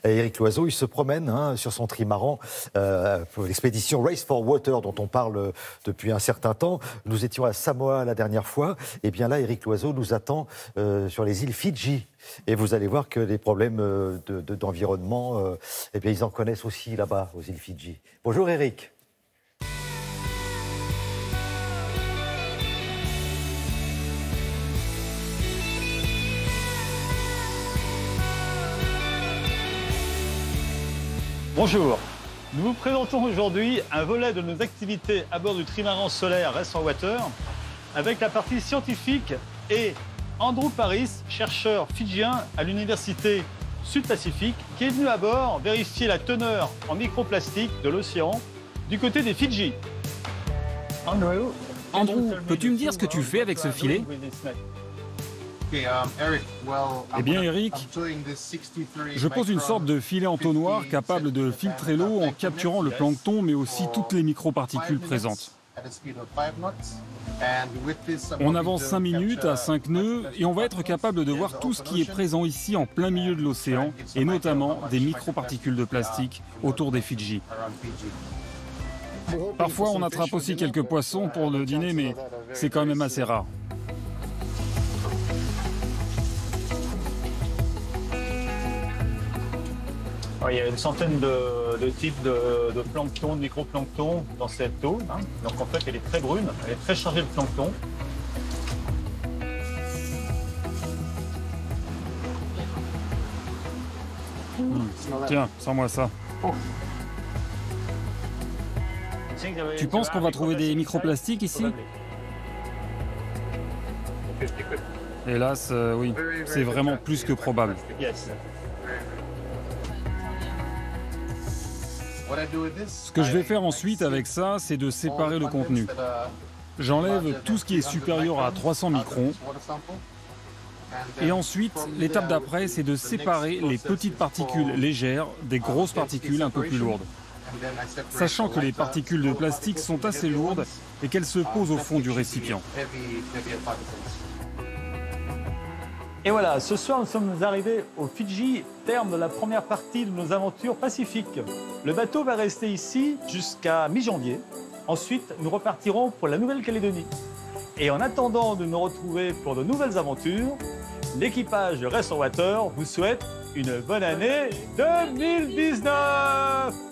Éric Loiseau, il se promène sur son trimaran pour l'expédition Race for Water dont on parle depuis un certain temps. Nous étions à Samoa la dernière fois. Et bien là, Éric Loiseau nous attend sur les îles Fidji. Et vous allez voir que les problèmes d'environnement, eh bien, ils en connaissent aussi là-bas, aux îles Fidji. Bonjour Éric. Bonjour, nous vous présentons aujourd'hui un volet de nos activités à bord du trimaran solaire Race for Water avec la partie scientifique et Andrew Paris, chercheur fidjien à l'université Sud-Pacifique, qui est venu à bord vérifier la teneur en microplastique de l'océan du côté des Fidji. Andrew, peux-tu me dire ce que tu fais avec ce filet ? Eh bien, Eric, je pose une sorte de filet entonnoir capable de filtrer l'eau en capturant le plancton, mais aussi toutes les microparticules présentes. On avance 5 minutes à 5 nœuds et on va être capable de voir tout ce qui est présent ici en plein milieu de l'océan, et notamment des microparticules de plastique autour des Fidji. Parfois, on attrape aussi quelques poissons pour le dîner, mais c'est quand même assez rare. Il y a une centaine de types de plancton, de microplancton dans cette eau. Donc en fait, elle est très brune, elle est très chargée de plancton. Tiens, sens-moi ça. Tu penses qu'on va trouver des microplastiques ici ? Hélas, oui, c'est vraiment plus que probable. Ce que je vais faire ensuite avec ça, c'est de séparer le contenu. J'enlève tout ce qui est supérieur à 300 microns. Et ensuite, l'étape d'après, c'est de séparer les petites particules légères des grosses particules un peu plus lourdes. Sachant que les particules de plastique sont assez lourdes et qu'elles se posent au fond du récipient. Et voilà, ce soir, nous sommes arrivés aux Fidji, terme de la première partie de nos aventures pacifiques. Le bateau va rester ici jusqu'à mi-janvier. Ensuite, nous repartirons pour la Nouvelle-Calédonie. Et en attendant de nous retrouver pour de nouvelles aventures, l'équipage de Race for Water vous souhaite une bonne année 2019 !